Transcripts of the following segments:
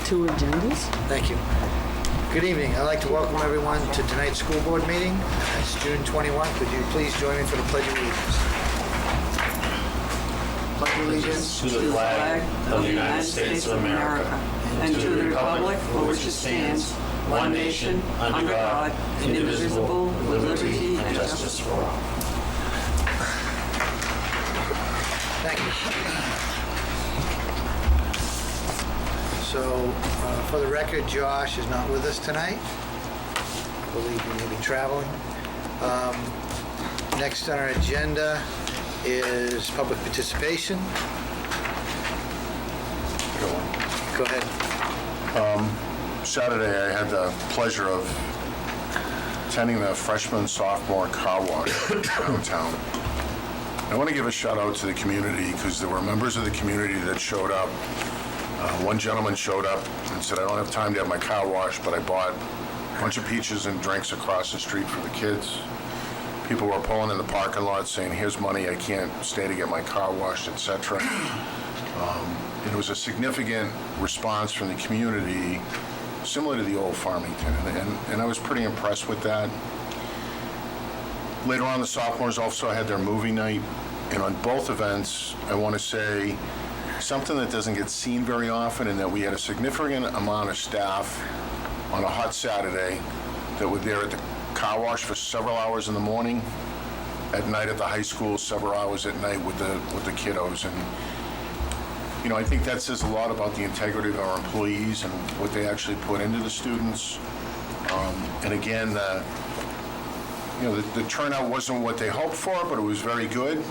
two agendas. Thank you. Good evening. I'd like to welcome everyone to tonight's school board meeting. It's June 21. Could you please join me for the Pledge of Allegiance? Pledge of allegiance to the flag of the United States of America and to the republic for which it stands, one nation, under God, indivisible, with liberty and justice for all. Thank you. So, for the record, Josh is not with us tonight. I believe he may be traveling. Next on our agenda is public participation. Go ahead. Saturday, I had the pleasure of attending the freshman-sophomore car wash downtown. I want to give a shout out to the community because there were members of the community that showed up. One gentleman showed up and said, I don't have time to have my car washed, but I bought a bunch of peaches and drinks across the street for the kids. People were pulling in the parking lot saying, here's money, I can't stay to get my car washed, etc. It was a significant response from the community, similar to the old Farmington, and I was pretty impressed with that. Later on, the sophomores also had their movie night, and on both events, I want to say something that doesn't get seen very often, and that we had a significant amount of staff on a hot Saturday that were there at the car wash for several hours in the morning, at night at the high school, several hours at night with the kiddos. And you know, I think that says a lot about the integrity of our employees and what they actually put into the students. And again, the turnout wasn't what they hoped for, but it was very good.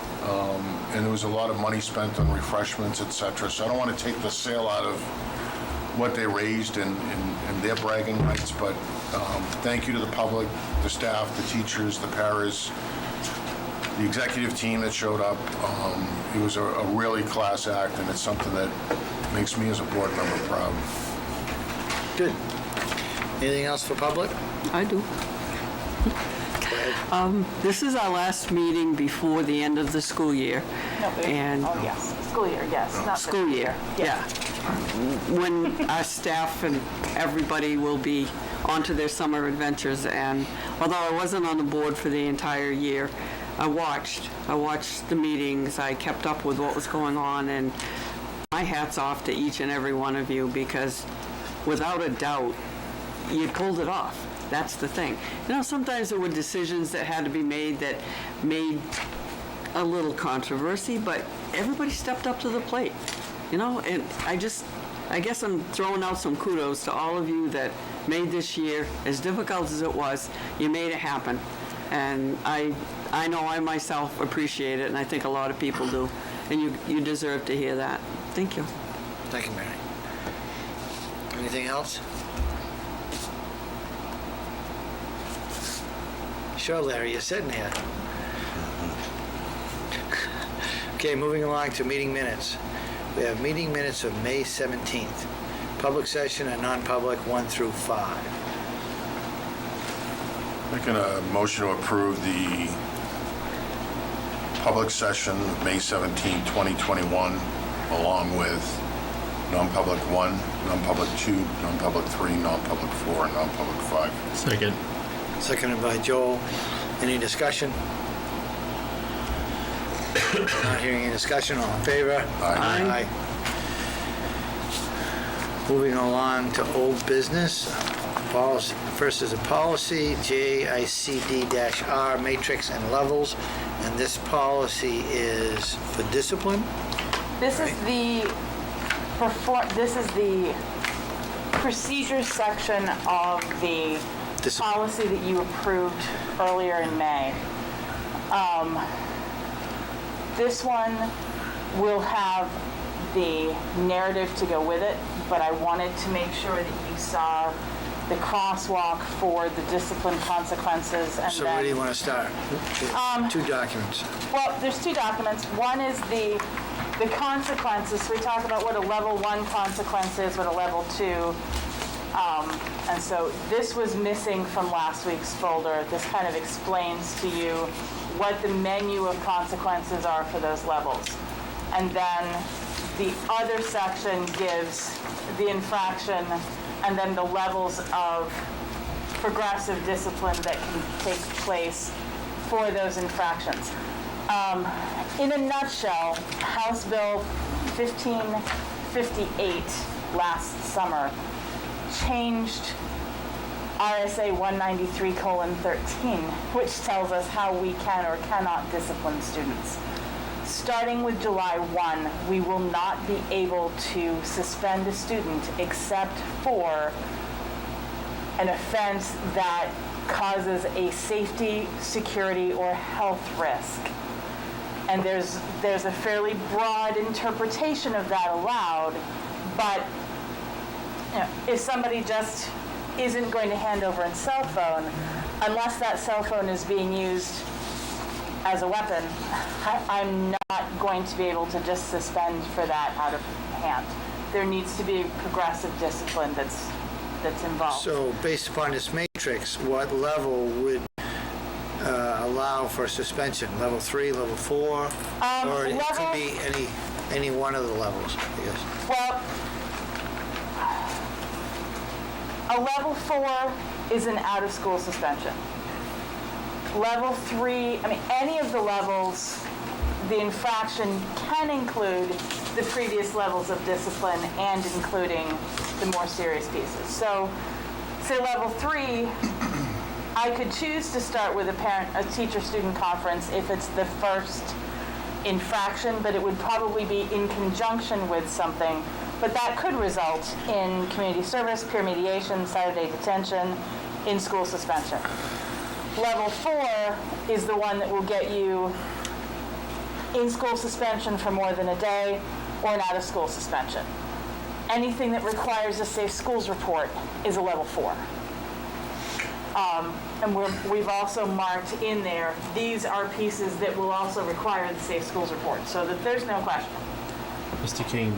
And there was a lot of money spent on refreshments, etc. So I don't want to take the sale out of what they raised and their bragging rights, but thank you to the public, the staff, the teachers, the paras, the executive team that showed up. It was a really class act, and it's something that makes me as a board member proud. Good. Anything else for public? I do. This is our last meeting before the end of the school year. No, And oh, yes, school year, yes, not school fiscal year, yeah. When our staff and everybody will be onto their summer adventures. And although I wasn't on the board for the entire year, I watched the meetings, I kept up with what was going on, and my hat's off to each and every one of you, because without a doubt, you pulled it off. That's the thing. You know, sometimes there were decisions that had to be made that made a little controversy, but everybody stepped up to the plate, you know, and I guess I'm throwing out some kudos to all of you that made this year, as difficult as it was, you made it happen. And I know I myself appreciate it, and I think a lot of people do, and you deserve to hear that. Thank you. Thank you, Mary. Anything else? Sure, Larry, you're sitting here. Okay, moving along to meeting minutes. We have meeting minutes of May 17th. Public session and non-public 1 through 5. Making a motion to approve the public session of May 17, 2021, along with non-public 1, non-public 2, non-public 3, non-public 4, and non-public 5. Second. Seconded by Joel. Any discussion? Not hearing any discussion. All in favor? Aye. Aye. Moving along to old business. Policy. First is a policy, JICD-R, matrix and levels. And this policy is for discipline. This is the procedure section of the policy that you approved earlier in May. This one will have the narrative to go with it, but I wanted to make sure that you saw the crosswalk for the discipline consequences. And So where do you want to start? Two documents. Well, there's two documents. One is the consequences. We talk about what a level 1 consequence is, what a level 2. And so this was missing from last week's folder. This kind of explains to you what the menu of consequences are for those levels. And then the other section gives the infraction and then the levels of progressive discipline that can take place for those infractions. In a nutshell, House Bill 1558 last summer changed RSA 193:13, which tells us how we can or cannot discipline students. Starting with July 1, we will not be able to suspend a student except for an offense that causes a safety, security, or health risk. And there's a fairly broad interpretation of that allowed, but if somebody just isn't going to hand over a cell phone, unless that cell phone is being used as a weapon, I'm not going to be able to just suspend for that out of hand. There needs to be progressive discipline that's involved. So based upon this matrix, what level would allow for suspension? Level 3, level 4? Or it could be any one of the levels, I guess. Well, a level 4 is an out-of-school suspension. Level 3, any of the levels, the infraction can include the previous levels of discipline and including the more serious pieces. So, say level 3, I could choose to start with a teacher-student conference if it's the first infraction, but it would probably be in conjunction with something. But that could result in community service, peer mediation, Saturday detention, in-school suspension. Level 4 is the one that will get you in-school suspension for more than a day or an out-of-school suspension. Anything that requires a safe schools report is a level 4. And we've also marked in there, these are pieces that will also require the safe schools report, so that there's no question. Mr. King,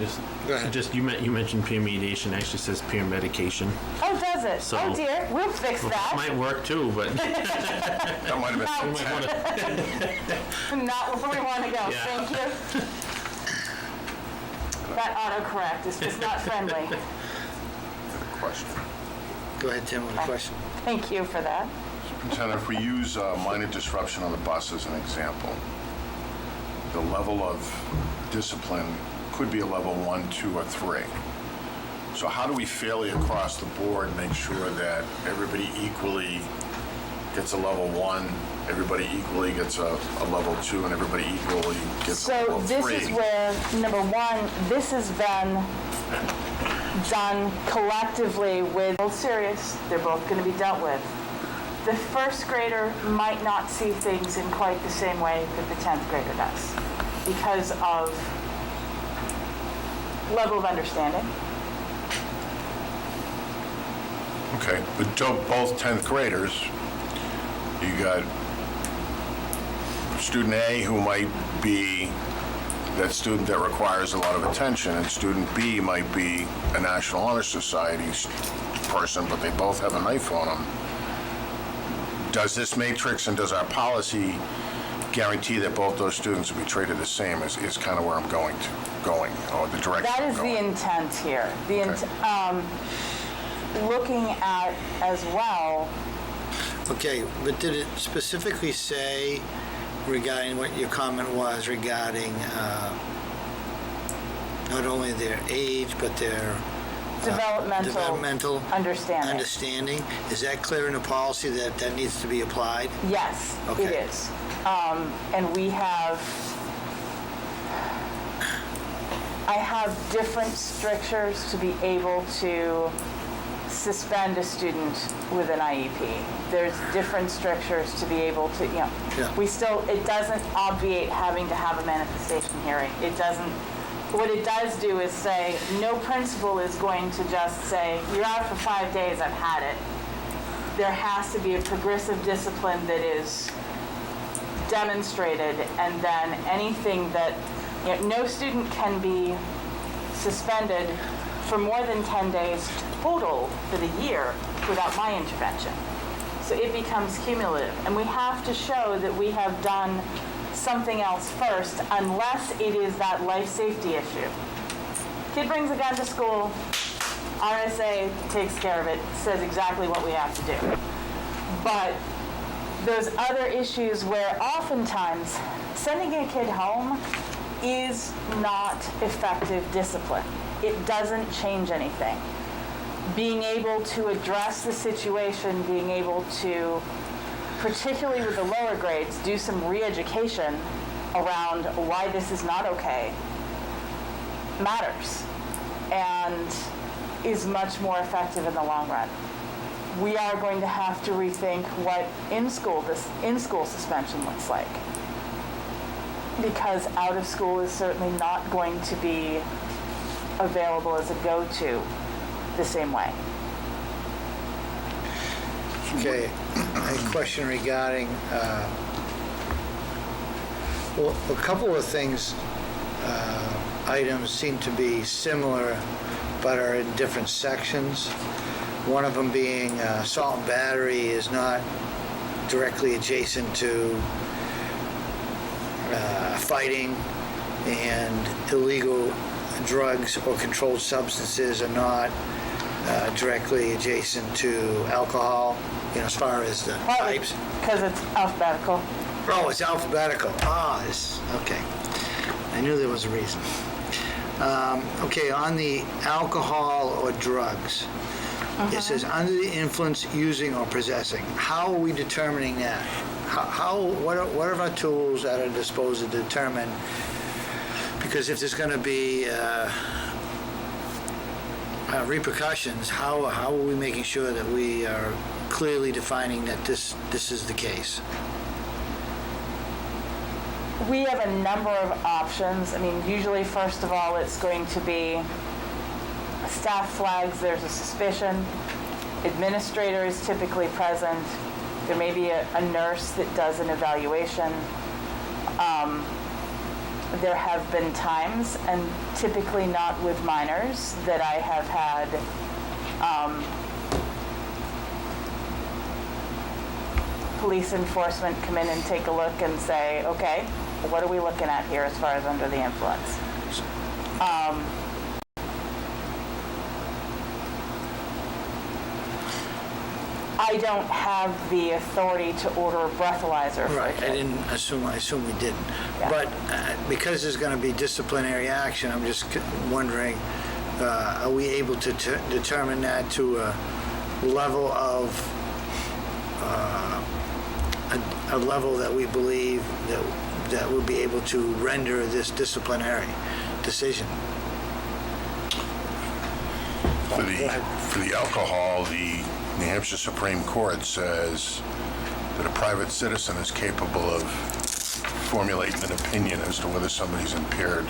Go ahead. you mentioned peer mediation. Actually says peer medication. Oh, does it? So- Oh dear, we'll fix that. Might work too, but That might have been Not where we want to go, Yeah. thank you. That autocorrect is just not friendly. a question. Go ahead, Tim, with a question. Thank you for that. Superintendent, if we use minor disruption on the bus as an example, the level of discipline could be a level 1, 2, or 3. So how do we fairly across the board make sure that everybody equally gets a level 1, everybody equally gets a level 2, and everybody equally gets a level 3? So this is where, number one, this has been done collectively with, both serious, they're both going to be dealt with. The first grader might not see things in quite the same way that the 10th grader does because of level of understanding. Okay, but both 10th graders, you got student A who might be that student that requires a lot of attention, and student B might be a National Honor Society person, but they both have a knife on them. Does this matrix and does our policy guarantee that both those students will be treated the same is kind of where I'm going, or the direction That I'm is going? the intent here. Looking at as well, Okay, but did it specifically say regarding what your comment was regarding not only their age, but their developmental understanding. understanding? Is that clear in the policy that needs to be applied? Yes, Okay. it is. And I have different strictures to be able to suspend a student with an IEP. There's different strictures to be able to, Yeah. it doesn't obviate having to have a manifestation hearing. It doesn't, what it does do is say, no principal is going to just say, you're out for 5 days, I've had it. There has to be a progressive discipline that is demonstrated, and then anything that, no student can be suspended for more than 10 days total for the year without my intervention. So it becomes cumulative, and we have to show that we have done something else first unless it is that life safety issue. Kid brings a gun to school, RSA takes care of it, says exactly what we have to do. But those other issues where oftentimes sending a kid home is not effective discipline. It doesn't change anything. Being able to address the situation, being able to, particularly with the lower grades, do some re-education around why this is not okay matters and is much more effective in the long run. We are going to have to rethink what in-school suspension looks like, because out of school is certainly not going to be available as a go-to the same way. Okay, a question regarding, well, a couple of things, items seem to be similar, but are in different sections. One of them being assault and battery is not directly adjacent to fighting, and illegal drugs or controlled substances are not directly adjacent to alcohol, as far as the types. Because it's alphabetical. Oh, it's alphabetical. Okay. I knew there was a reason. Okay, on the alcohol or drugs, it says under the influence, using or possessing. How are we determining that? What are our tools at our disposal to determine? Because if there's going to be repercussions, how are we making sure that we are clearly defining that this is the case? We have a number of options. I mean, usually, first of all, it's going to be staff flags, there's a suspicion. Administrator is typically present. There may be a nurse that does an evaluation. There have been times, and typically not with minors, that I have had police enforcement come in and take a look and say, okay, what are we looking at here as far as under the influence? I don't have the authority to order a breathalyzer. Right, I assume we didn't. Yeah. But because there's going to be disciplinary action, I'm just wondering, are we able to determine that to a level of, a level that we believe that we'll be able to render this disciplinary decision? For the alcohol, the New Hampshire Supreme Court says that a private citizen is capable of formulating an opinion as to whether somebody's impaired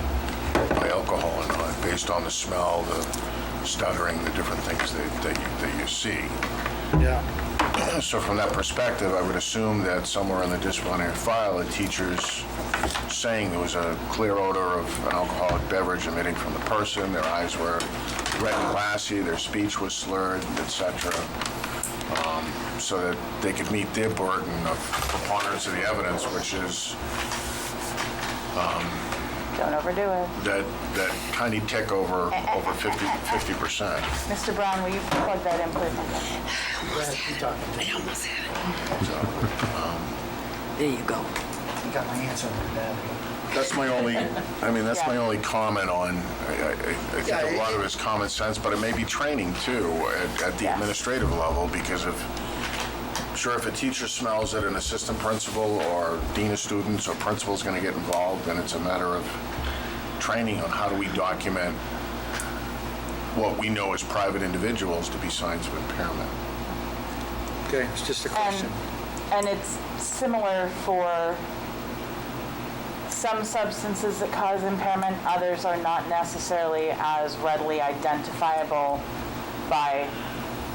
by alcohol or not, based on the smell, the stuttering, the different things that you see. Yeah. So from that perspective, I would assume that somewhere in the disciplinary file, a teacher's saying there was a clear odor of an alcoholic beverage emitting from the person, their eyes were red and glassy, their speech was slurred, etc., so that they could meet their burden of preponderance of the evidence, which is Don't overdo it. that tiny tick over 50%. Mr. Brown, will you plug that in, please? I almost had it. There you go. You got my answer on that. That's my only, that's my only comment on, I think a lot of it is common sense, but it may be training too at the administrative level, because if a teacher smells that an assistant principal or dean of students or principal is going to get involved, then it's a matter of training on how do we document what we know as private individuals to be signs of impairment. Okay, it's just a question. And it's similar for some substances that cause impairment. Others are not necessarily as readily identifiable by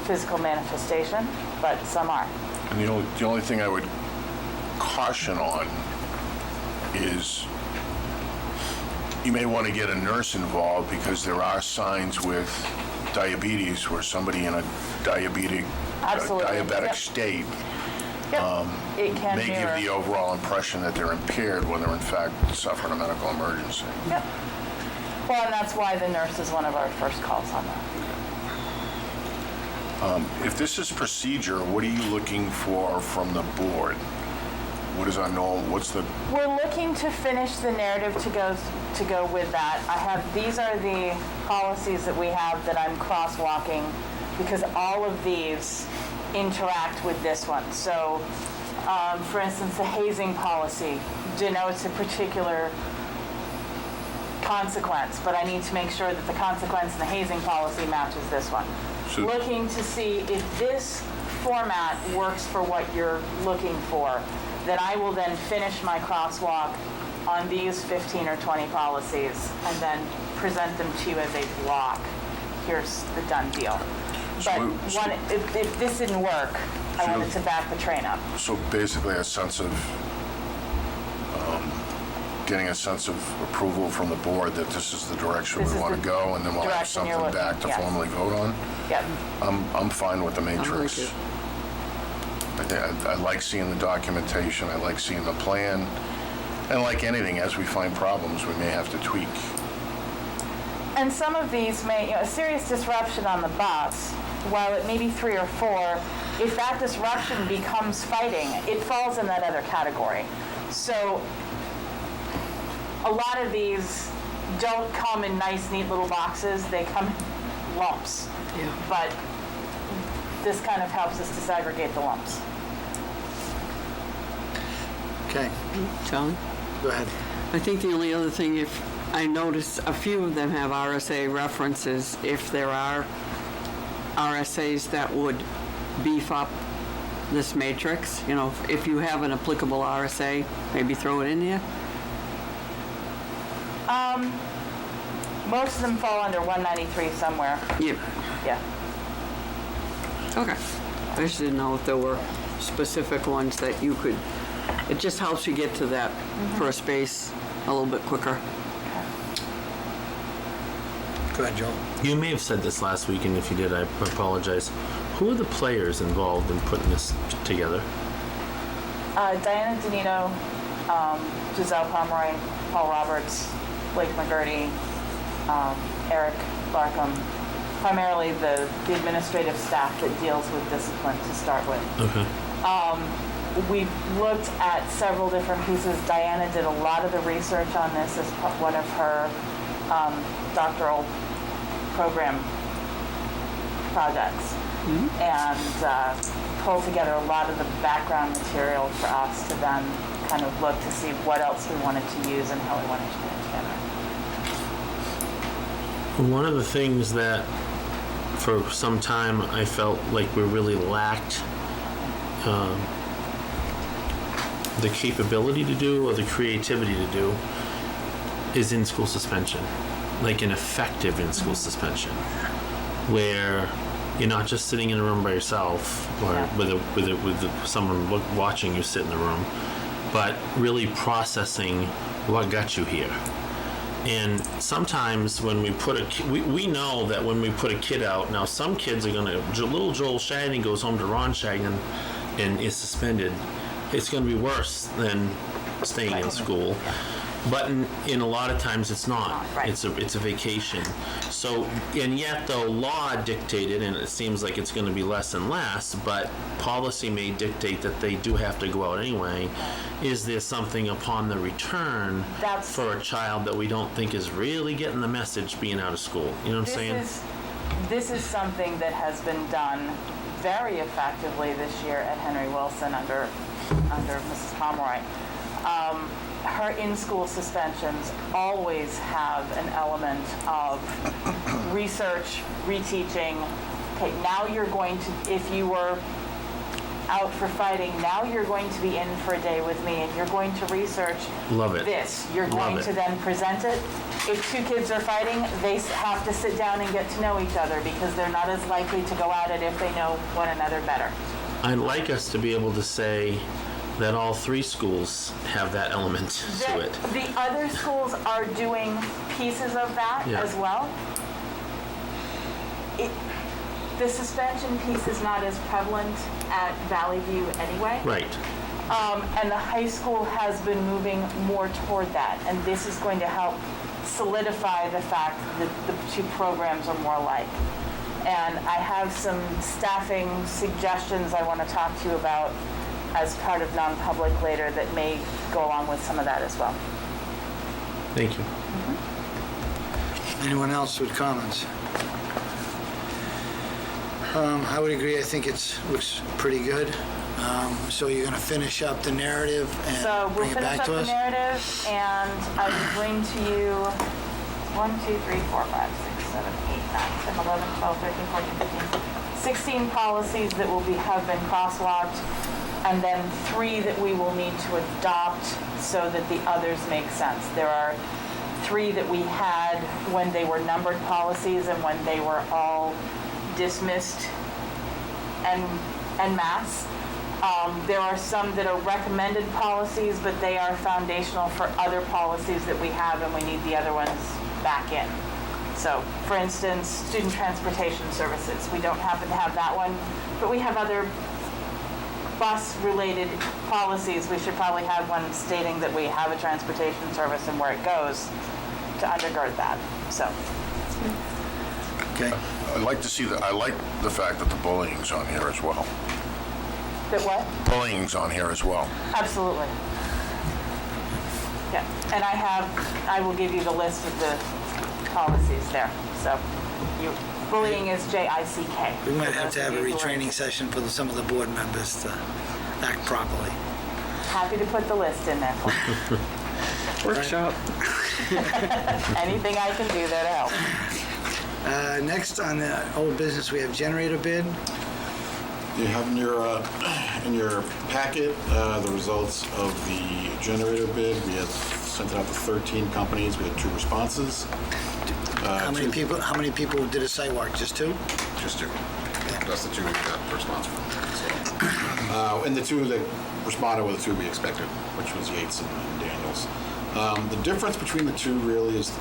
physical manifestation, but some are. And the only thing I would caution on is you may want to get a nurse involved, because there are signs with diabetes where somebody in a diabetic Absolutely. diabetic Yep. state Yep. It can may give mirror. the overall impression that they're impaired when they're in fact suffering a medical emergency. Yep. Well, and that's why the nurse is one of our first calls on that. If this is procedure, what are you looking for from the board? What is our norm? What's the, We're looking to finish the narrative to go with that. These are the policies that we have that I'm crosswalking because all of these interact with this one. So, for instance, the hazing policy denotes a particular consequence, but I need to make sure that the consequence in the hazing policy matches this one. So- Looking to see if this format works for what you're looking for, then I will then finish my crosswalk on these 15 or 20 policies and then present them to you as a block. Here's the done deal. But if this didn't work, I wanted to back the train up. so basically a sense of, getting a sense of approval from the board that this is the direction This we is want to the go, and then we'll have direction you're something looking, back to yes. formally vote on? Yep. I'm fine with the matrix. it. I like seeing the documentation, I like seeing the plan, and like anything, as we find problems, we may have to tweak. And some of these may, a serious disruption on the bus, while it may be 3 or 4, if that disruption becomes fighting, it falls in that other category. So a lot of these don't come in nice, neat little boxes. They come in lumps. Yeah. But this kind of helps us disaggregate the lumps. Okay, Charlie? go ahead. I think the only other thing, if I notice a few of them have RSA references, if there are RSAs that would beef up this matrix, if you have an applicable RSA, maybe throw it in here. Most of them fall under 193 somewhere. Yep. Yeah. Okay. I just didn't know if there were specific ones that you could, it just helps you get to that first base a little bit quicker. Go ahead, Joel. You may have said this last week, and if you did, I apologize. Who are the players involved in putting this together? Diana Danito, Giselle Pomeroy, Paul Roberts, Blake McGurty, Eric Larkham, primarily the administrative staff that deals with discipline to start with. Okay. We've looked at several different pieces. Diana did a lot of the research on this as one of her doctoral program projects, and pulled together a lot of the background material for us to then kind of look to see what else we wanted to use and how we wanted to put it together. One of the things that for some time I felt like we really lacked the capability to do or the creativity to do is in-school suspension, like an effective in-school suspension, where you're not just sitting in a room by yourself or Yeah. with someone watching you sit in the room, but really processing what got you here. And sometimes when we put we know that when we put a kid out, now some kids are little Joel Shagnon goes home to Ron Shagnon and is suspended. It's going to be worse than staying in school. But in a lot of times it's not. Right. It's a vacation. So, and yet though law dictated, and it seems like it's going to be less and less, but policy may dictate that they do have to go out anyway. Is there something upon the return for a child that we don't think is really getting the message being out of school? You know what I'm saying? This is something that has been done very effectively this year at Henry Wilson under Mrs. Pomeroy. Her in-school suspensions always have an element of research, reteaching. Okay, now you're going to, if you were out for fighting, now you're going to be in for a day with me and you're going to research Love it. this. You're Love going it. to then present it. If 2 kids are fighting, they have to sit down and get to know each other because they're not as likely to go at it if they know one another better. I'd like us to be able to say that all 3 schools have that element to it. The other schools are doing pieces of that Yeah. as well. The suspension piece is not as prevalent at Valley View anyway. Right. And the high school has been moving more toward that, and this is going to help solidify the fact that the two programs are more alike. And I have some staffing suggestions I want to talk to you about as part of non-public later that may go along with some of that as well. Thank you. Anyone else with comments? I would agree. I think looks pretty good. So you're going to finish up the narrative So and we'll bring it finish back up to the us? narrative, and I will bring to you 1, 2, 3, 4, 5, 6, 7, 8, 9, 10, 11, 12, 13, 14, 15, 16 policies that have been crosswalked, and then 3 that we will need to adopt so that the others make sense. There are 3 that we had when they were numbered policies and when they were all dismissed en masse. There are some that are recommended policies, but they are foundational for other policies that we have, and we need the other ones back in. So, for instance, student transportation services. We don't happen to have that one, but we have other bus-related policies. We should probably have one stating that we have a transportation service and where it goes to undergird that. So, Okay. I like the fact that the bullying's on here as well. that what? Bullying's on here as well. Absolutely. Yeah, and I will give you the list of the policies there. So, bullying is JICK. We might have to have a retraining session for some of the board members to act properly. Happy to put the list in there for you. Workshop. Anything I can do there to help. Next on the old business, we have generator bid. You have in your packet the results of the generator bid. We had sent it out to 13 companies. We had 2 responses. How many people did a site walk? Just 2? Just 2. That's the 2 we got response from. So, and the 2 that responded were the 2 we expected, which was Yates and Daniels. The difference between the 2 really is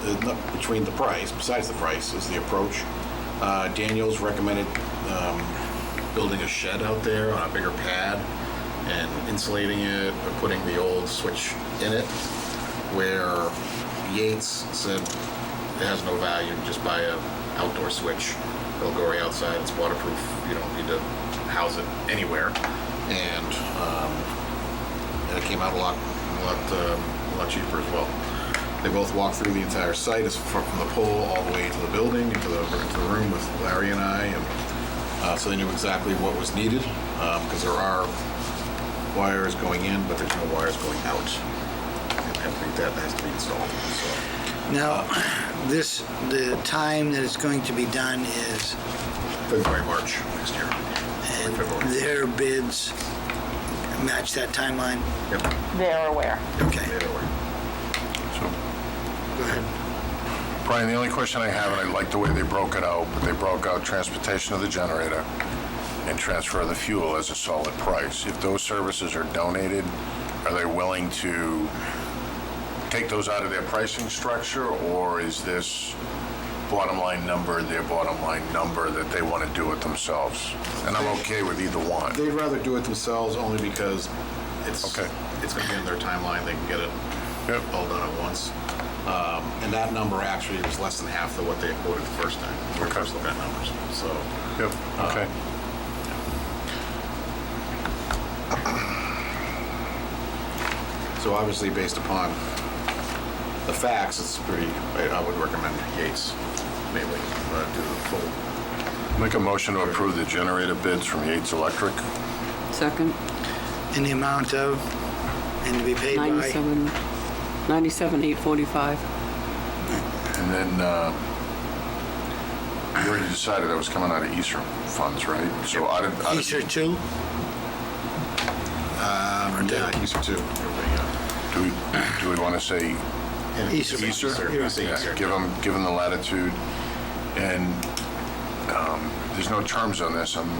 between the price. Besides the price, is the approach. Daniels recommended building a shed out there on a bigger pad and insulating it or putting the old switch in it, where Yates said it has no value, just buy an outdoor switch. It'll go right outside, it's waterproof, you don't need to house it anywhere. And it came out a lot cheaper as well. They both walked through the entire site, from the pole all the way to the building, into the room with Larry and I, and so they knew exactly what was needed, because there are wires going in, but there's no wires going out. That has to be installed. So, Now, the time that it's going to be done is, February, March next year. and February. their bids match that timeline? Yep. They're aware. Okay, They were. So, go ahead. Brian, the only question I have, and I like the way they broke it out, but they broke out transportation of the generator and transfer of the fuel as a solid price. If those services are donated, are they willing to take those out of their pricing structure, or is this bottom line number their bottom line number that they want to do it themselves? And I'm okay with either one. They'd rather do it themselves only because it's Okay. it's going to be in their timeline. They can get it Yep. all done at once. And that number actually was less than half of what they quoted the first time. When we Okay. first looked at numbers. So, Yep, okay. so obviously based upon the facts, it's pretty. I would recommend Yates mainly do the full. Make a motion to approve the generator bids from Yates Electric. Second, In the amount of, and to be paid by? 97,845. And then, you already decided that was coming out of Easter funds, right? So out of Easter 2? Yeah, Easter too. do we want to say Easter. Easter? Yeah. Yeah, give them the latitude. And there's no terms on this. I'm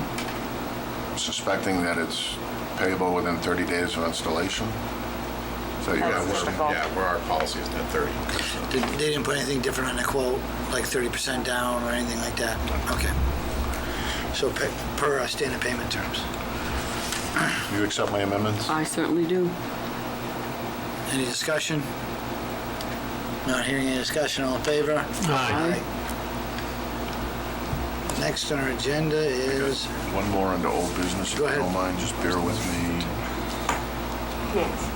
suspecting that it's payable within 30 days of installation. So you That's have typical. Where our policy is at 30. They didn't put anything different on the quote, like 30% down or anything like that? Okay. So per our standard payment terms. You accept my amendments? I certainly do. Any discussion? Not hearing any discussion, all in favor? Aye. Next on our agenda is, One more under old business, if Go you ahead. don't mind, just bear with me. Yes.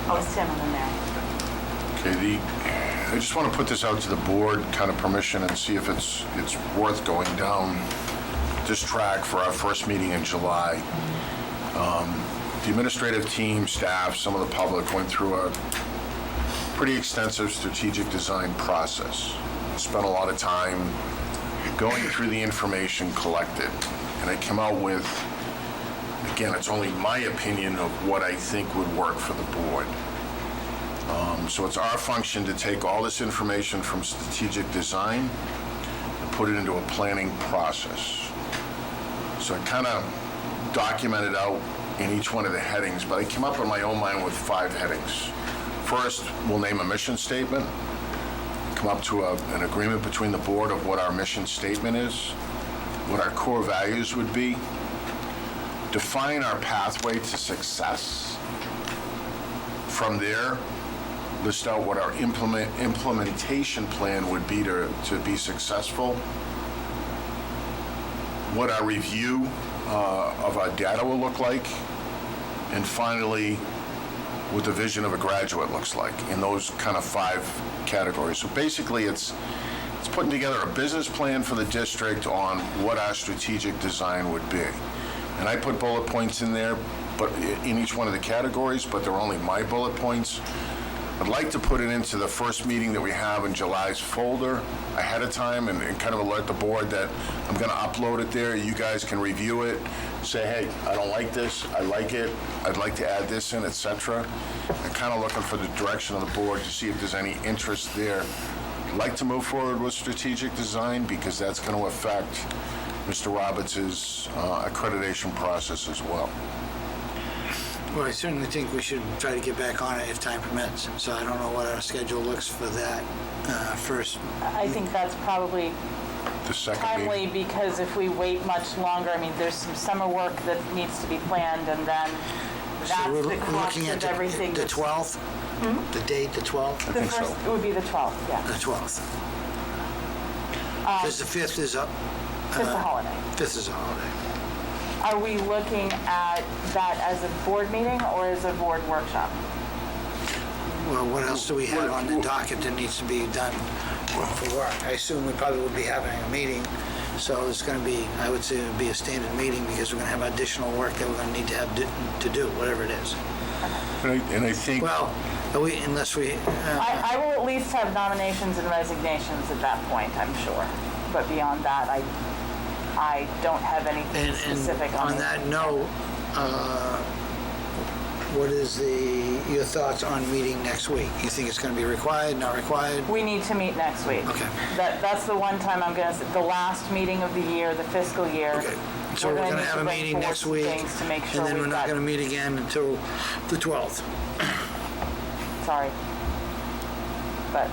Oh, it's Tim and then Mary. Okay, I just want to put this out to the board, kind of permission, and see if it's worth going down this track for our first meeting in July. The administrative team, staff, some of the public went through a pretty extensive strategic design process. Spent a lot of time going through the information collected, and I came out with, again, it's only my opinion of what I think would work for the board. So it's our function to take all this information from strategic design and put it into a planning process. So I kind of documented out in each one of the headings, but I came up in my own mind with 5 headings. First, we'll name a mission statement, come up to an agreement between the board of what our mission statement is, what our core values would be, define our pathway to success. From there, list out what our implementation plan would be to be successful, what our review of our data will look like, and finally, what the vision of a graduate looks like in those kind of 5 categories. So basically, it's putting together a business plan for the district on what our strategic design would be. And I put bullet points in there, but in each one of the categories, but they're only my bullet points. I'd like to put it into the first meeting that we have in July's folder ahead of time and kind of alert the board that I'm going to upload it there. You guys can review it, say, hey, I don't like this, I like it, I'd like to add this in, etc. I'm kind of looking for the direction of the board to see if there's any interest there. I'd like to move forward with strategic design because that's going to affect Mr. Roberts' accreditation process as well. well, I certainly think we should try to get back on it if time permits. So I don't know what our schedule looks for that first. I think that's probably The second meeting. timely because if we wait much longer, I mean, there's some summer work that needs to be planned and then So that's we're the crux looking at of everything. the that's- 12th? The date, the 12th? The think so. first, it would be the 12th, yeah. The 12th. Because the 5th is up. It's a holiday. 5th is a holiday. Are we looking at that as a board meeting or as a board workshop? Well, what else do we have on the docket that needs to be done for work? I assume we probably would be having a meeting, so it's going to be, I would say it would be a standard meeting because we're going to have additional work that we're going to need to have to do, whatever it is. And I think... Well, unless we, I will at least have nominations and resignations at that point, I'm sure. But beyond that, I don't have anything specific on on it. that note, what is your thoughts on meeting next week? You think it's going to be required, not required? We need to meet next week. Okay. That's the one time I'm going to, the last meeting of the year, the fiscal year. Okay, so we're going to need have a bring meeting forward next some week, things to make sure and then we're we've not got- going to meet again until the 12th. Sorry. But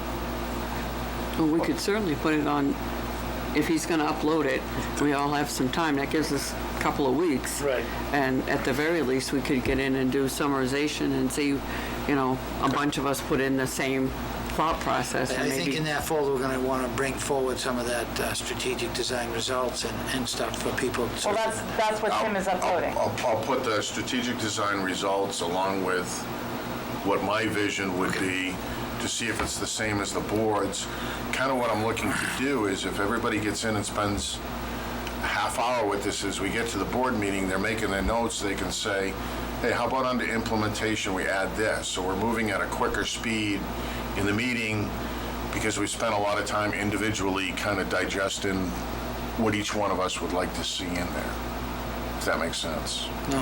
Well, we could certainly put it on, if he's going to upload it, we all have some time. That gives us a couple of weeks. Right. And at the very least, we could get in and do summarization and see, a bunch of us put in the same thought process. And I think maybe in that folder, we're going to want to bring forward some of that strategic design results and stuff for people. well, that's what Tim is uploading. I'll put the strategic design results along with what my vision would be to see if it's the same as the board's. Kind of what I'm looking to do is if everybody gets in and spends a half hour with this as we get to the board meeting, they're making their notes, they can say, hey, how about under implementation we add this? So we're moving at a quicker speed in the meeting because we spent a lot of time individually kind of digesting what each one of us would like to see in there, if that makes sense. No,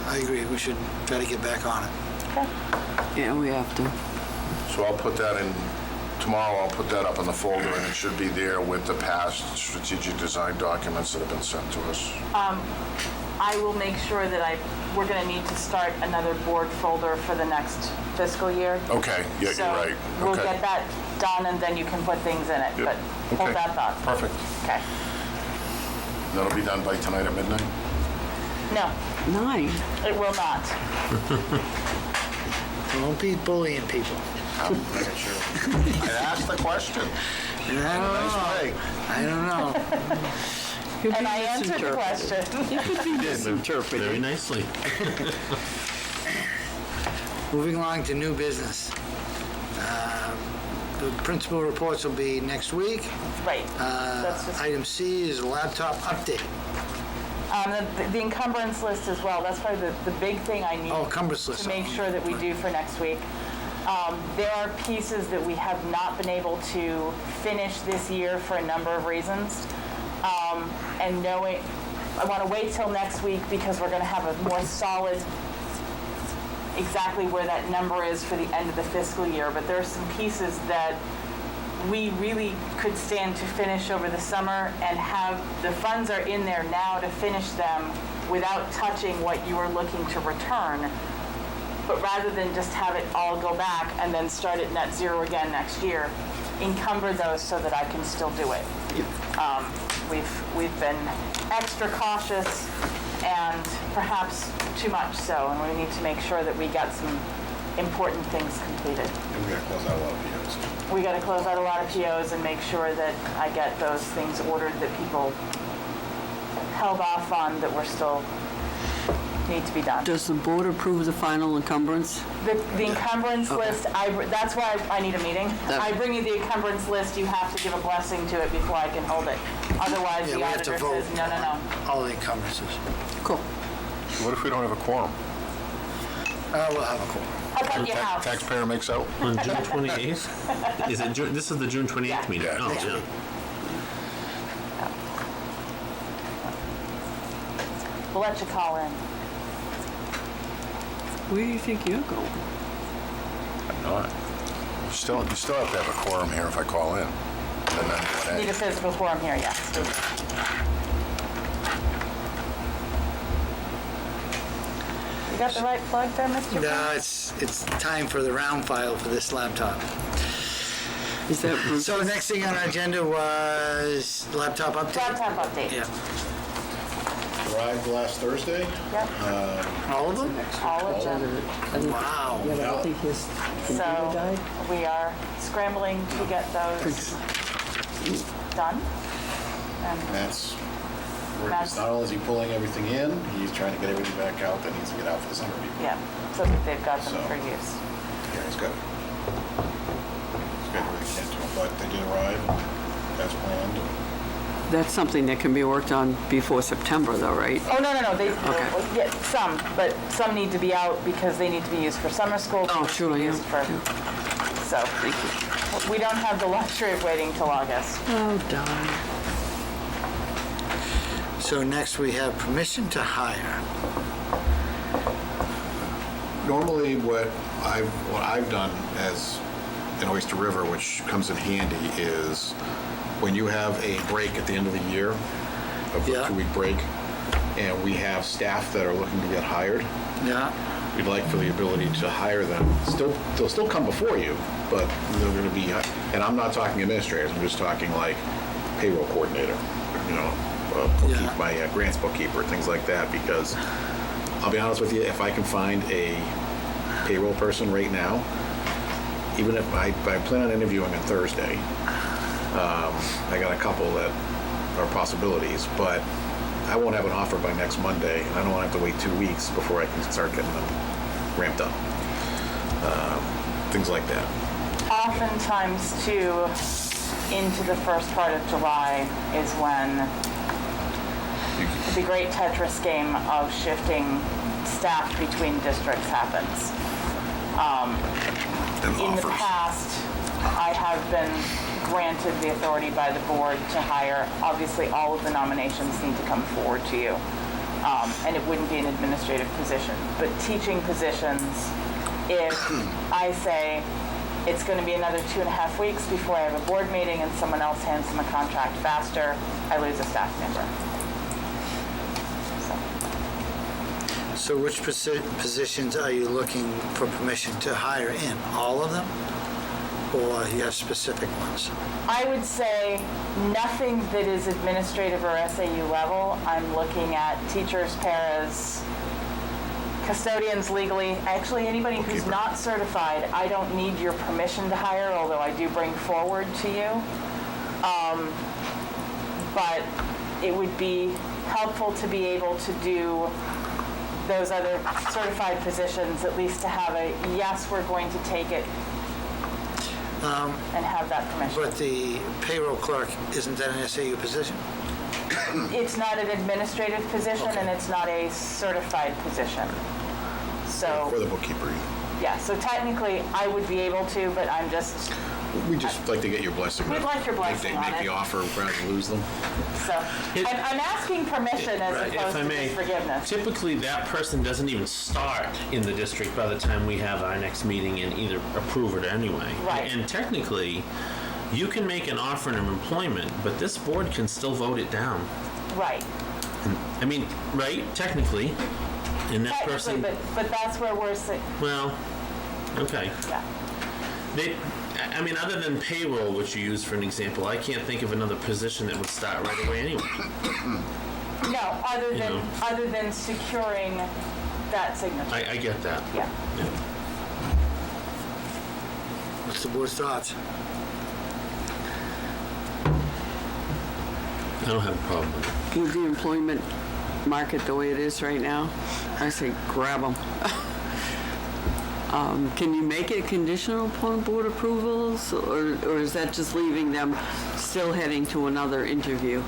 I agree. We should try to get back on it. Yeah, we have to. So I'll put that in, tomorrow I'll put that up in the folder and it should be there with the past strategic design documents that have been sent to us. I will make sure that we're going to need to start another board folder for the next fiscal year. Okay, yeah, So you're right. we'll Okay. get that done and then you can put things in it, Yep. but hold Okay. that thought. Perfect. Okay. That'll be done by tonight at midnight? No, 9. it will not. Don't be bullying people. I asked the question. I don't know. I don't know. Could be And I answered the misinterpreted. question. It could be misinterpreted. Very nicely. Moving along to new business. The principal reports will be next week. Right. That's just, Item C is laptop update. the encumbrance list as well, that's probably the big thing I need Oh, encumbrance list. to make sure that we do for next week. There are pieces that we have not been able to finish this year for a number of reasons. And knowing, I want to wait till next week because we're going to have a more solid exactly where that number is for the end of the fiscal year. But there are some pieces that we really could stand to finish over the summer and have, the funds are in there now to finish them without touching what you are looking to return. But rather than just have it all go back and then start at net zero again next year, encumber those so that I can still do it. We've been extra cautious and perhaps too much so, and we need to make sure that we got some important things completed. And we gotta close out a lot of POs. We got to close out a lot of POs and make sure that I get those things ordered that people held off on that were still need to be done. Does the board approve the final encumbrance? The encumbrance list, that's why I need a meeting. I bring you the encumbrance list, you have to give a blessing to it before I can hold it. Otherwise, Yeah, the we have to auditor vote. says, no. All the encumbrances. Cool. What if we don't have a quorum? We'll have a quorum. How about your house? Taxpayer makes out? On June 28th? Is it June, this is the June 28th Yeah. meeting? Yeah. Oh, Next yeah. week. We'll let you call in. Where do you think you're going? I'm not. You still have to have a quorum here if I call in. And then, Need a physical forum here, yes. You got the right plug there, Mr. No, it's time for the round file for this laptop. Is that Bruce? So the next thing on our agenda was laptop update. Laptop update. Yeah. Arrived last Thursday. Yep, All of them? all of them. Wow. Yeah, but I think his computer So died. we are scrambling to get those done. And That's, That's- not only is he pulling everything in, he's trying to get everything back out that needs to get out for the summer people. yeah, so that they've got them So- for use. Yeah, he's got everything he can to, but they did arrive as planned. That's something that can be worked on before September though, right? Oh, no, they, Okay. yeah, some, but some need to be out because they need to be used for summer school. Oh, some sure, need to be yeah. used for- So, Thank you. we don't have the luxury of waiting till August. Oh, darn. So next we have permission to hire. Normally, what I've done as in Oyster River, which comes in handy, is when you have a break at the end of the year, a Yeah. 2-week break, and we have staff that are looking to get hired, Yeah. we'd like for the ability to hire them. They'll still come before you, but they're going to be, and I'm not talking administrators, I'm just talking like payroll coordinator, Yeah. my grants bookkeeper, things like that, because I'll be honest with you, if I can find a payroll person right now, even if I plan on interviewing on Thursday, I got a couple that are possibilities, but I won't have an offer by next Monday, and I don't want to have to wait 2 weeks before I can start getting them ramped up. Things like that. Oftentimes, too, into the first part of July is when the great Tetris game of shifting staff between districts happens. In the past, I have been granted the authority by the board to hire. Obviously, all of the nominations need to come forward to you. And it wouldn't be an administrative position. But teaching positions, if I say it's going to be another 2.5 weeks before I have a board meeting and someone else hands them a contract faster, I lose a staff member. So which positions are you looking for permission to hire in? All of them? or you have specific ones? I would say nothing that is administrative or SAU level. I'm looking at teachers, paras, custodians legally. Actually, anybody who's not certified, I don't need your permission to hire, although I do bring forward to you. But it would be helpful to be able to do those other certified positions, at least to have a, yes, we're going to take it, and have that permission. But the payroll clerk, isn't that an SAU position? It's not an administrative position, Okay. and it's not a certified position. For So, the bookkeeper, yeah, so technically, I would be able to, but I'm just, we just like to get your blessing. We'd like your blessing on Make it. the offer rather than lose them. so, I'm asking permission as Right, opposed if I to may, just forgiveness. typically that person doesn't even start in the district by the time we have our next meeting and either approve it anyway. Right. And technically, you can make an offer of employment, but this board can still vote it down. Right. I mean, right, technically, and that Technically, person, but that's where we're, well, okay. yeah. I mean, other than payroll, which you use for an example, I can't think of another position that would start right away anyway. No, You know. other than securing that signature. I get that. Yeah. What's the board's thoughts? I don't have a problem with it. With the employment market the way it is right now, I say grab them. Can you make it conditional upon board approvals, or is that just leaving them still heading to another interview?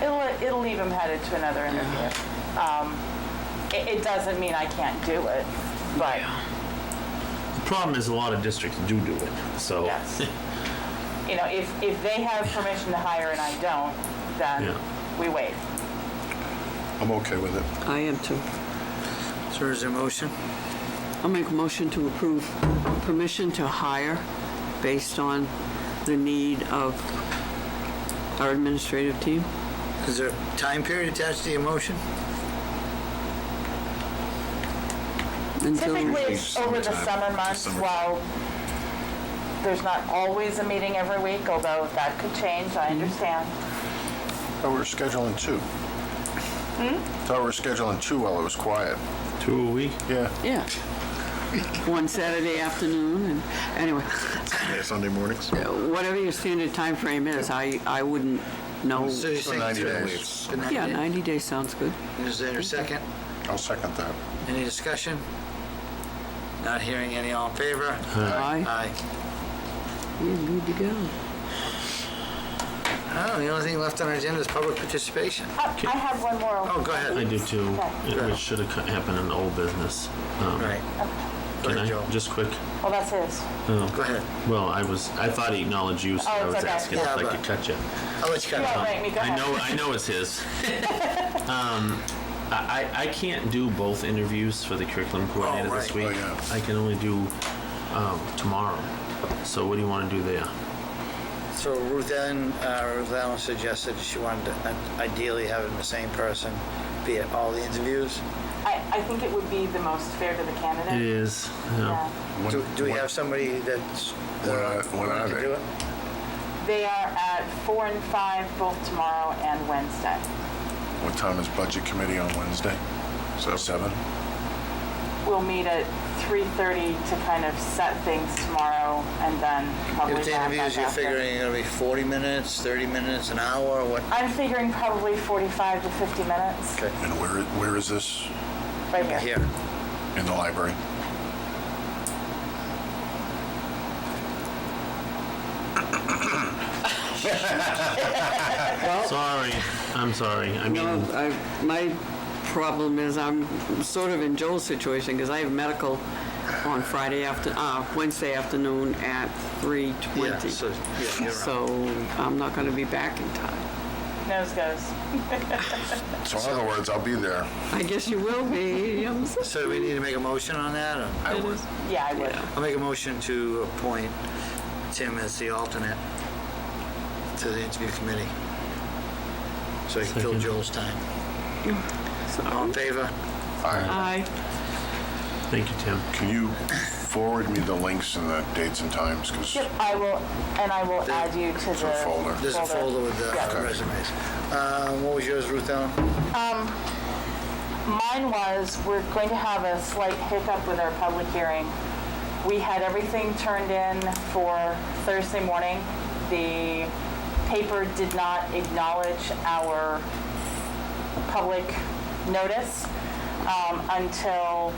It'll leave him headed to another interview. It doesn't mean I can't do it, but The problem is a lot of districts do it, so. yes. You know, if they have permission to hire and I don't, then Yeah. we wait. I'm okay with it. I am too. So is there a motion? I'll make a motion to approve permission to hire based on the need of our administrative team. Is there a time period attached to your motion? Until Typically, it's over the summertime, summer months, summertime. while there's not always a meeting every week, although that could change, I understand. Oh, we're scheduling 2. Thought we were scheduling 2 while it was quiet. 2 a week? Yeah. Yeah. One Saturday afternoon, and anyway, Sunday mornings. whatever your standard time frame is, I wouldn't know. So you're saying 90 two days. weeks. For 90 Yeah, days? 90 days sounds good. Is there a second? I'll second that. Any discussion? Not hearing any, all in favor? Aye. Aye. We're good to go. Oh, the only thing left on our agenda is public participation. I have one more. Oh, go ahead. I do too. Okay. It should have happened in old business. Right. Go Can ahead, I, Joe. just quick? Well, that's his. Oh, Go ahead. well, I thought he acknowledged you, so Oh, I it's was okay. asking Yeah, if I but- could cut you. I'll let you cut You it won't off. make me go ahead. I know it's his. I can't do both interviews for the curriculum coordinator this right. week. Oh, yeah. I can only do tomorrow. So what do you want to do there? So Ruth Allen suggested she wanted to ideally have the same person be at all the interviews. I think it would be the most fair to the It candidate. is. Yeah. Do we have somebody that's When are willing to they? do it? They are at 4 and 5 both tomorrow and Wednesday. What time is budget committee on Wednesday? So 7? We'll meet at 3:30 to kind of set things tomorrow, and then probably If the wrap interviews, up you're after. figuring it's gonna be 40 minutes, 30 minutes, an hour, what? I'm figuring probably 45 to 50 minutes. Okay. And where is this? Right here. Here. In the library? Sorry. I'm sorry. I mean, No, my problem is I'm sort of in Joel's situation because I have medical on Wednesday afternoon at 3:20. Yeah, so, yeah, you're right. So I'm not going to be back in time. Nose goes. So in other words, I'll be there. I guess you will be. So do we need to make a motion on that? Or? I would. Yeah, I would. I'll make a motion to appoint Tim as the alternate to the interview committee. So he can fill Second. Joel's time. All in favor? Aye. Aye. thank you, Tim. Can you forward me the links and the dates and times? Because Yep, I will add you to the folder. There's a folder with the Yeah. resumes. What was yours, Ruth Ellen? Mine was, we're going to have a slight hiccup with our public hearing. We had everything turned in for Thursday morning. The paper did not acknowledge our public notice until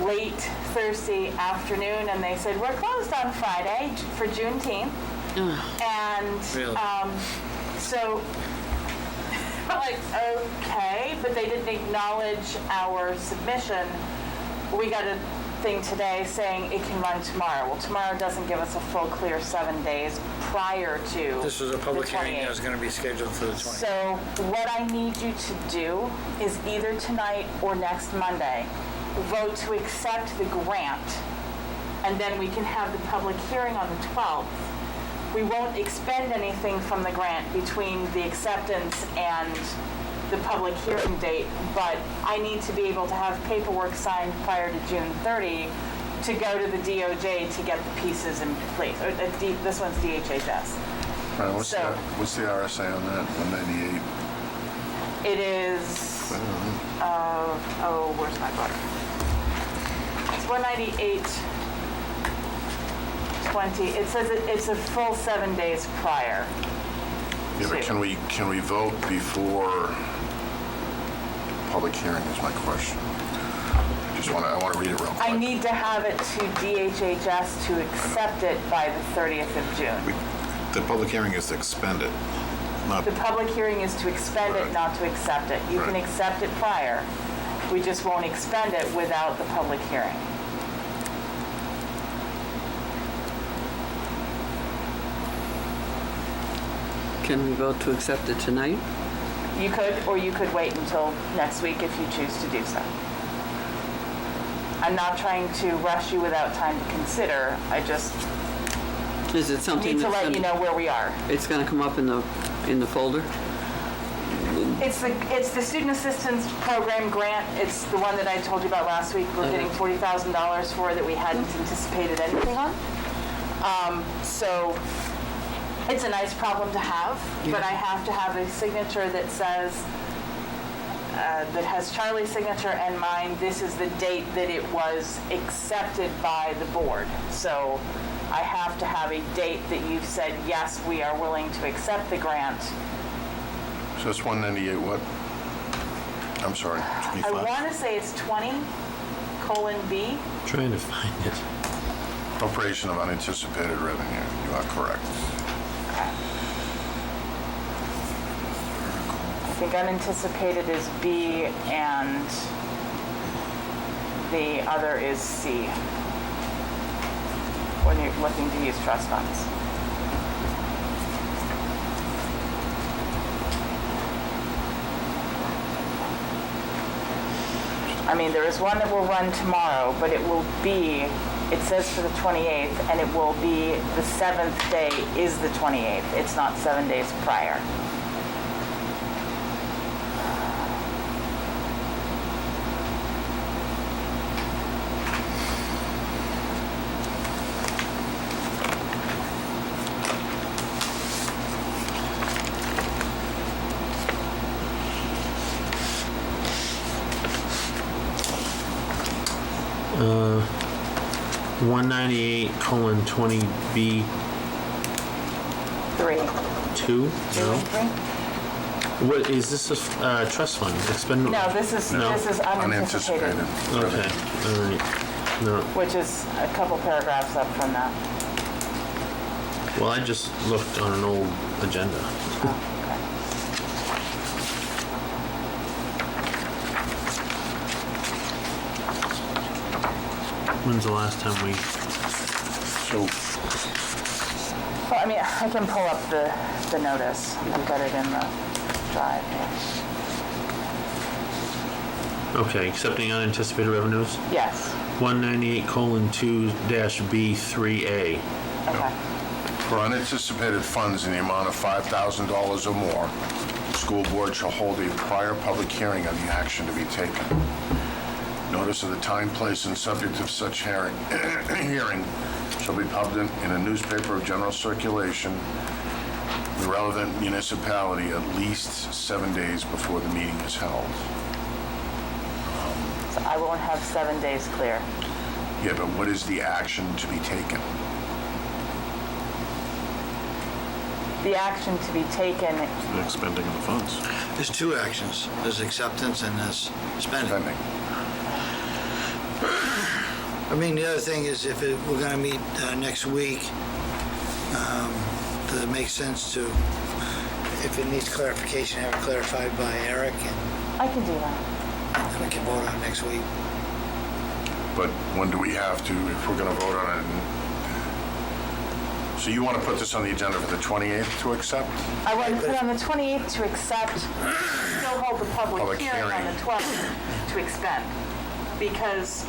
late Thursday afternoon, and they said, we're closed on Friday for Juneteenth. And Really? so we're like, okay, but they didn't acknowledge our submission. We got a thing today saying it can run tomorrow. Well, tomorrow doesn't give us a full clear 7 days prior to This was a public the hearing that 28th. was going to be scheduled for the 20th. So what I need you to do is either tonight or next Monday, vote to accept the grant, and then we can have the public hearing on the 12th. We won't expend anything from the grant between the acceptance and the public hearing date, but I need to be able to have paperwork signed prior to June 30 to go to the DOJ to get the pieces in place. Or, this one's DHHS. Right, So- what's the RSA on that? 198? It is, where's my book? It's 198.20. It says it's a full 7 days prior. Yeah, but can we vote before public hearing is my question. I want to read it real quick. I need to have it to DHHS to accept it by the 30th of June. The public hearing is to expend it, not, The public hearing is to expend it, Right. not to accept it. You can Right. accept it prior. We just won't expend it without the public hearing. Can we vote to accept it tonight? You could, or you could wait until next week if you choose to do so. I'm not trying to rush you without time to consider. I just Is it something need to that's let you gonna, know where we are. it's gonna come up in the folder? It's the Student Assistance Program grant. It's the one that I told you about last week. We're getting $40,000 for that we hadn't anticipated anything on. So it's a nice problem to have, but I have to have a signature that says, that has Charlie's signature and mine. This is the date that it was accepted by the board. So I have to have a date that you've said, yes, we are willing to accept the grant. So it's 198 what? I'm sorry. I 25. want to say it's 20:B. Trying to find it. Appropriation of unanticipated revenue. You are correct. I think unanticipated is B and the other is C when you're looking to use trust funds. I mean, there is one that will run tomorrow, but it will be, it says for the 28th, and it will be the 7th day is the 28th. It's not 7 days prior. Uh, 198:20B2? 3. 2? 2 No. and 3? What, is this a trust fund? Expendable? No, this is unanticipated, Unanticipated. Okay, all right. No, which is a couple paragraphs up from that. well, I just looked on an old agenda. When's the last time we, So Well, I mean, I can pull up the notice. I've got it in the drive here. okay, accepting unanticipated revenues? Yes, 198:2-B3A. okay. for unanticipated funds in the amount of $5,000 or more, the school board shall hold a prior public hearing on the action to be taken. Notice Notice of the time, place, and subject of such hearing shall be published in a newspaper of general circulation in the relevant municipality at least 7 days before the meeting is held. So I won't have 7 days clear. Yeah, but what is the action to be taken? The action to be taken, The expending of the funds. There's two actions. There's acceptance and there's spending. Pending. I mean, the other thing is if we're going to meet next week, does it make sense to, if it needs clarification, have it clarified by Eric I can do that. and then we can vote on it next week? But when do we have to, if we're going to vote on it? So you want to put this on the agenda for the 28th to accept? I want to put on the 28th to accept, still hold the public Public hearing on hearing. the 12th to expend. Because,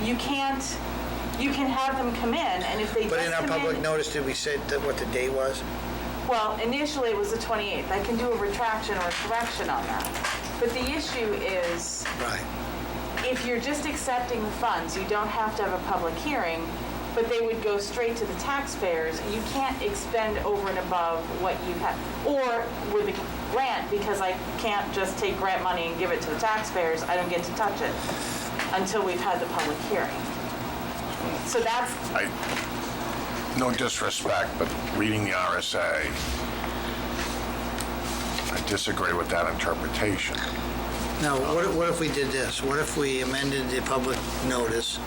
you can have them come in, and if they just But come in our public notice, did we say that what the date was? Well, initially it was the 28th. I can do a retraction or a correction on that. But the issue is, Right. if you're just accepting the funds, you don't have to have a public hearing, but they would go straight to the taxpayers. You can't expend over and above what you have. Or with a grant, because I can't just take grant money and give it to the taxpayers, I don't get to touch it until we've had the public hearing. So that's, No disrespect, but reading the RSA, I disagree with that interpretation. Now, what if we did this? What if we amended the public notice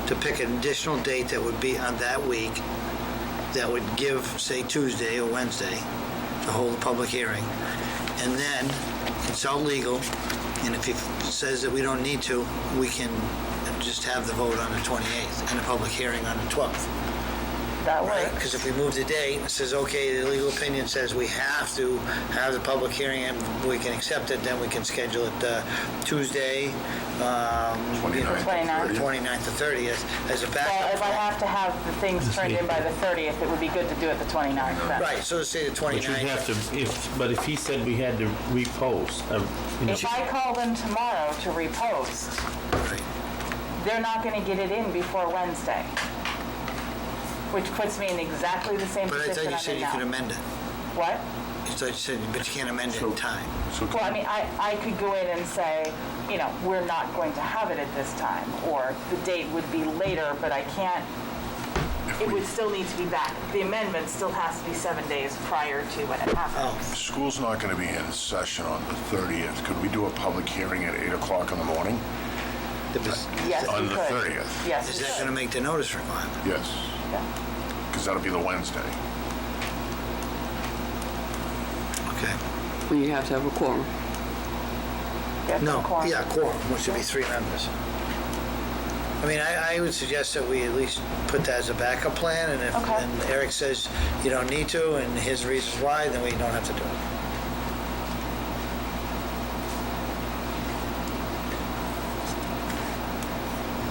to pick an additional date that would be on that week, that would give, say, Tuesday or Wednesday, to hold a public hearing, and then consult legal, and if he says that we don't need to, we can just have the vote on the 28th and a public hearing on the 12th. that Right, works. because if we move the date, it says, okay, the legal opinion says we have to have the public hearing and we can accept it, then we can schedule it Tuesday, 29th, 29th. 29th to 30th as a Well, backup. if I have to have the things turned in by the 30th, it would be good to do it the 29th then. Right, so let's say the But you'd 29th. have to, but if he said we had to repost, If I call them tomorrow to repost, Right. they're not going to get it in before Wednesday, which puts me in exactly the same But I position thought you I'm said in you could now. amend it. What? I thought you said, but you can't amend it in time. So Well, I mean, I could go in and say, we're not going to have it at this time, or the date would be later, but I can't, it would still need to be back. The amendment still has to be 7 days prior to when it happens. school's not going to be in session on the 30th. Could we do a public hearing at 8 o'clock in the morning? Yes, On we the could. 30th. Yes, Is we that could. going to make the notice requirement? Yes, Yeah. because that'll be the Wednesday. Okay. Well, you have to have a quorum. Yeah, No, quorum. yeah, quorum, which would be 3 members. I mean, I would suggest that we at least put that as a backup plan, and if Okay. and Eric says you don't need to, and his reasons why, then we don't have to do it.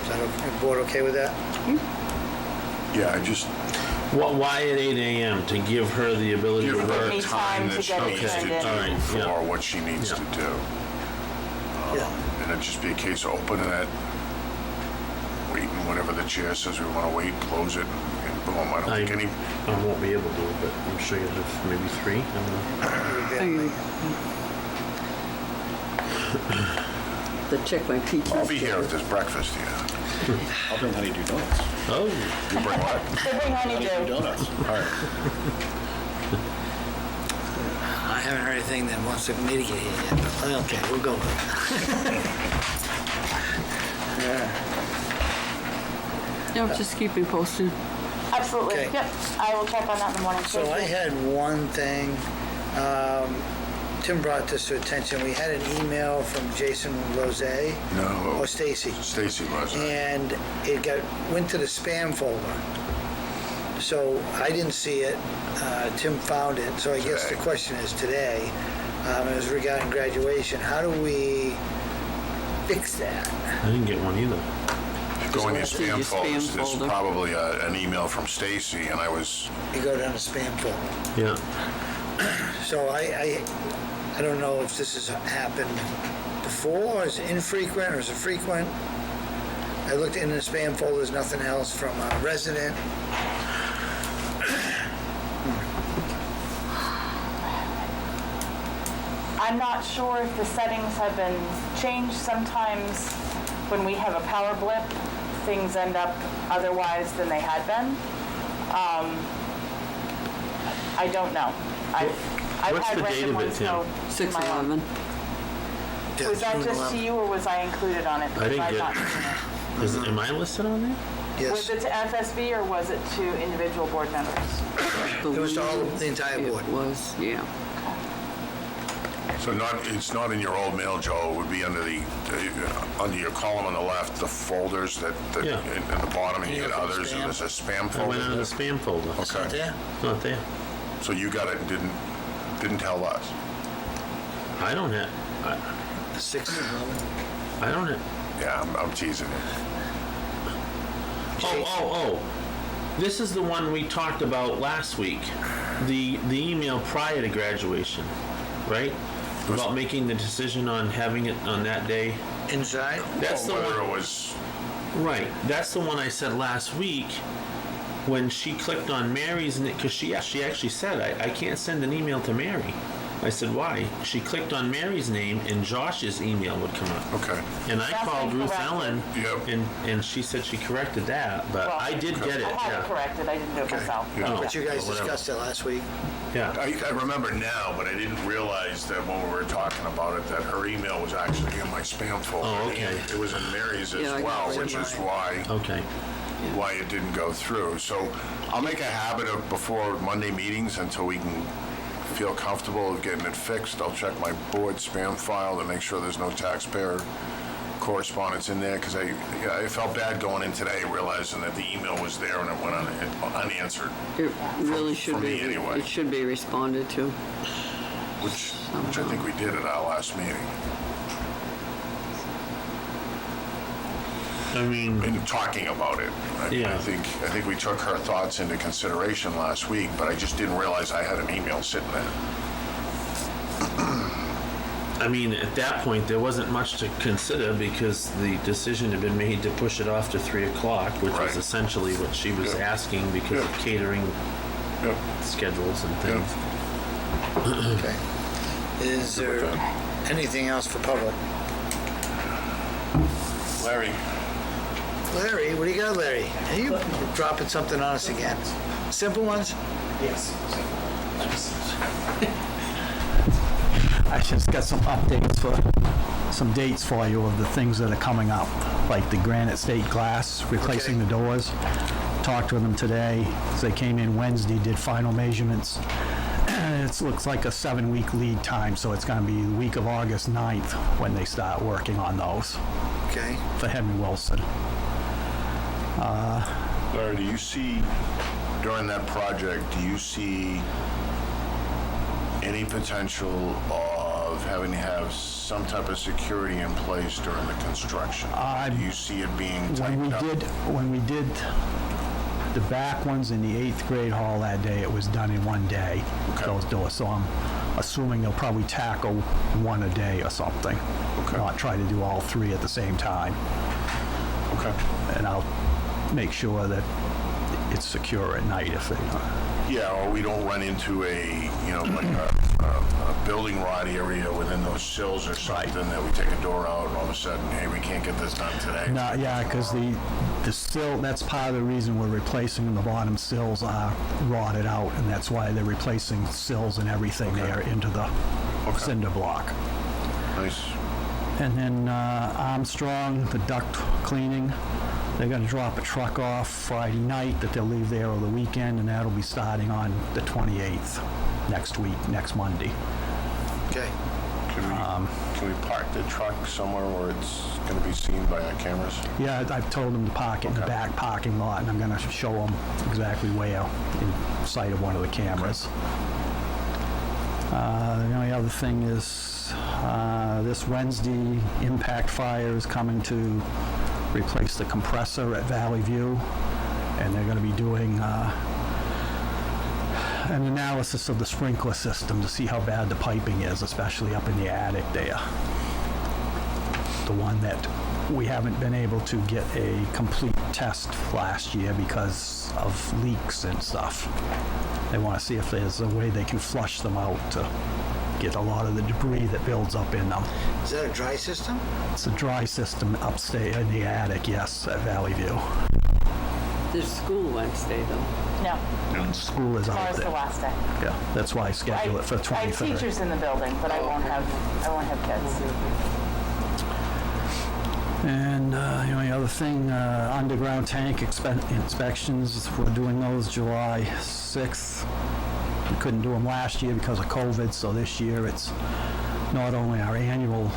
Is that okay? Board okay with that? Yeah, I just why at 8 a.m.? To give her the ability give to her work? Need the time time to that she get it needs to turned do in. All right, for yeah. what she needs Yeah. to do. Yeah. And it'd just be a case of opening it, waiting, whatever the chair says we want to wait, close it, and boom. I don't think any, I won't be able to, but I'm sure you'll have maybe 3. I don't know. The check my peaches. I'll be here if there's breakfast here. I'll bring honeydew donuts. Oh, You bring what? They bring honeydew. Donuts. All right. I haven't heard anything that wants to mitigate it yet, but okay, we'll go with it. Yeah, just keep me posted. Absolutely. Okay. Yep. I will check on that in the morning. So I had one thing, Tim brought this to attention. We had an email from Jason Rose, No. or Stacy, Stacy was. and it went to the spam folder. So I didn't see it. Tim found it. So I guess the Today. question is today, it was regarding graduation. How do we fix that? I didn't get one either. Go in your Just in your spam spam folders. There's folder. probably an email from Stacy, and I was, You go down the spam folder. Yeah. So I don't know if this has happened before, or is it infrequent, or is it frequent? I looked in the spam folder, there's nothing else from a resident. I'm not sure if the settings have been changed. Sometimes when we have a power blip, things end up otherwise than they had been. I don't know. I've What's had the date random of it, ones Tim? go to my own. 6/11. Yeah, Was that June just 11th. to you, or was I included on it? I didn't Because I've get- not seen it. Am I listed on there? Yes, Was it to FSB or was it to individual board members? it was to all, the entire board. It was, yeah. So it's not in your old mail, Joe, it would be under under your column on the left, the folders that, Yeah. in the bottom, and you Yeah, get for others, and spam. there's a spam I went under the folder. spam folder. It's Okay, Yeah, not there. so you got it and didn't tell us. I don't have, 6/11. I don't have, Yeah, I'm teasing you. oh. This is the one we talked about last week. The email prior to graduation, right? About making the decision on having it on that day. Inside? That's the Whether one. it was, Right. That's the one I said last week when she clicked on Mary's, because she actually said, I can't send an email to Mary. I said, why? She clicked on Mary's name and Josh's email would come up. okay. And I That's called been Ruth corrected. Ellen, Yep. and she said she corrected that, but Well, I did get it, I had it yeah. corrected, I didn't do it Okay. myself. Yeah. Oh. But you guys Whatever. discussed it last week. Yeah. I remember now, but I didn't realize that when we were talking about it, that her email was actually in my spam folder. Oh, okay. And it was in Mary's Yeah, I as well, got it in which is mine. Okay. why it didn't go through. So I'll make a habit of before Monday meetings until we can feel comfortable of getting it fixed. I'll check my board spam file to make sure there's no taxpayer correspondence in there, because I felt bad going in today realizing that the email was there and it went unanswered, It really should for be. me anyway. It should be responded to. which I think we did at our last meeting. I mean, In talking about it, Yeah. I think we took her thoughts into consideration last week, but I just didn't realize I had an email sitting there. at that point, there wasn't much to consider because the decision had been made to push it off to 3 o'clock, which was Right. essentially what she was Yeah. asking because of Yeah. catering Yep. schedules and things. Okay. Is there anything else for public? Larry, Larry, what do you got, Larry? Are you dropping something on us again? Simple ones? I just got some updates for, some dates for you of the things that are coming up, like the granite state glass, replacing the doors. Talked with them today. So they came in Wednesday, did final measurements. It looks like a 7-week lead time, so it's gonna be the week of August 9th when they start working on those Okay. for Henry Wilson. Larry, do you see, during that project, do you see any potential of having to have some type of security in place during the construction? Do you see it being tightened up? When we did the back ones in the 8th grade hall that day, it was done in one day, Okay. those doors. So I'm assuming they'll probably tackle one a day or something. Okay. Not try to do all 3 at the same time. Okay. And I'll make sure that it's secure at night if they, Yeah, or we don't run into a, like a building rot area within those sills or something that we take a door out and all of a sudden, hey, we can't get this done today. no, yeah, because the sill, that's part of the reason we're replacing them. The bottom sills are rotted out, and that's why they're replacing sills and everything there into the cinder block. Nice. And then Armstrong, the duct cleaning, they're gonna drop a truck off Friday night that they'll leave there over the weekend, and that'll be starting on the 28th, next week, next Monday. Okay. Can we park the truck somewhere where it's going to be seen by our cameras? Yeah, I've told them to park it in the Okay. back parking lot, and I'm gonna show them exactly where, in sight of one of the cameras. The only other thing is, this Wednesday, Impact Fire is coming to replace the compressor at Valley View, and they're gonna be doing an analysis of the sprinkler system to see how bad the piping is, especially up in the attic there. the one that we haven't been able to get a complete test last year because of leaks and stuff. They want to see if there's a way they can flush them out to get a lot of the debris that builds up in them. Is that a dry system? It's a dry system upstairs in the attic, yes, at Valley View. There's school Wednesday, though. No, And school is out tomorrow's the there. last day. Yeah, that's why I scheduled it for the I have 23rd. teachers in the building, but I won't have kids. And the only other thing, underground tank inspections, we're doing those July 6th. We couldn't do them last year because of COVID, so this year it's not only our annual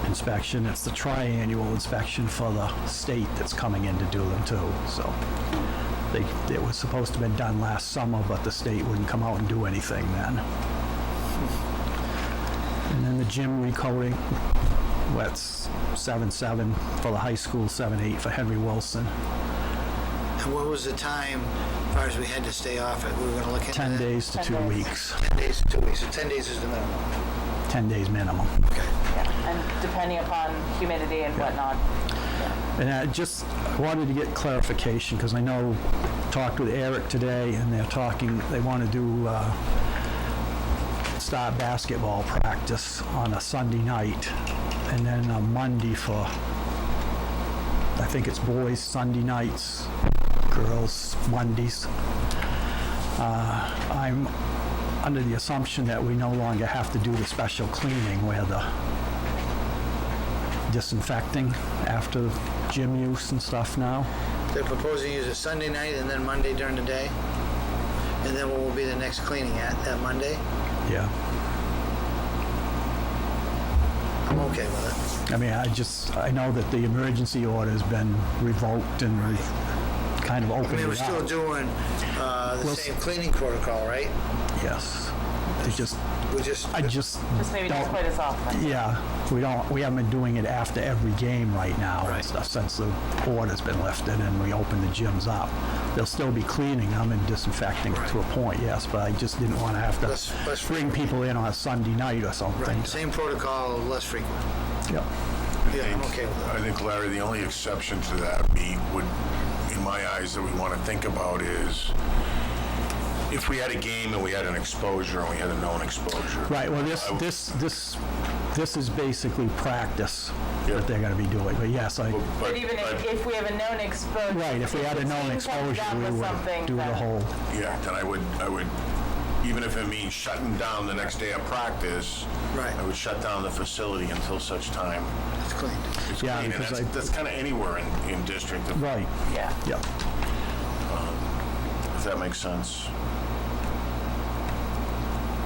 inspection, it's the triannual inspection for the state that's coming in to do them too. So it was supposed to have been done last summer, but the state wouldn't come out and do anything then. And then the gym recoating, that's 7/7 for the high school, 7/8 for Henry Wilson. And what was the time, as far as we had to stay off it? We were gonna look into 10 that? days to 10 2 days. weeks. 10 days to 2 weeks, so 10 days is the minimum. 10 days minimum. Okay. Yeah, and depending upon humidity and whatnot. And I just wanted to get clarification, because I know, talked with Eric today, and they're talking, they want to do, start basketball practice on a Sunday night, and then a Monday for, I think it's boys Sunday nights, girls Mondays. I'm under the assumption that we no longer have to do the special cleaning where the disinfecting after gym use and stuff now. They're proposing to use it Sunday night and then Monday during the day? And then what will be the next cleaning at, that Monday? Yeah. I'm okay with it. I mean, I know that the emergency order's been revoked and we've kind of I opened mean, we're it still up. doing the Well, same cleaning protocol, right? Yes. It's just, We just, I just Just maybe not don't, quite as often. yeah, we haven't been doing it after every game right now and Right. stuff since the order's been lifted and we opened the gyms up. They'll still be cleaning them and disinfecting to a point, yes, but I just didn't want to have Less to bring people in on a Sunday night or something. right, same protocol, less frequent. Yep. Yeah, I'm okay with I that. think, Larry, the only exception to that would, in my eyes, that we want to think about is if we had a game and we had an exposure and we had a known exposure. Right, well, I- this is basically practice Yeah. that they're gonna be doing, but yes, But even if we have a known exposure. right, if we had a the known team comes exposure, up we with would something, do the then- whole, Yeah, then I would, even if it means shutting down the next day of practice, Right. I would shut down the facility until such time It's cleaned. it's Yeah, clean. And because that's kind of anywhere in district, right, Yeah. yep. if that makes sense.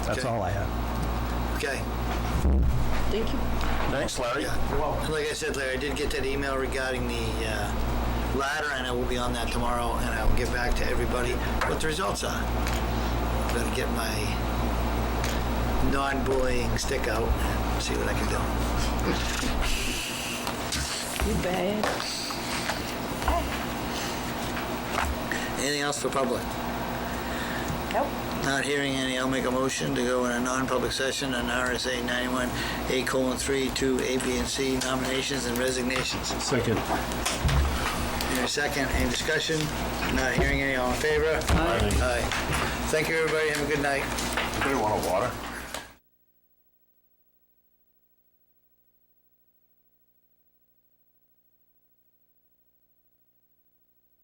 That's Okay. all I had. Okay. Thank you. Thanks, Larry. Yeah. And like I said, Larry, I did get that email regarding the ladder, and I will be on that tomorrow, and I will get back to everybody what the results are. Better get my non-bullying stick out and see what I can do. You bad. Anything else for public? Nope. Not hearing any, I'll make a motion to go in a non-public session on RSA 91A:3, 2 A, B, and C nominations and resignations. Second. In a second, any discussion? Not hearing any, all in favor? Aye. Aye. Thank you, everybody. Have a good night. Anybody want a water?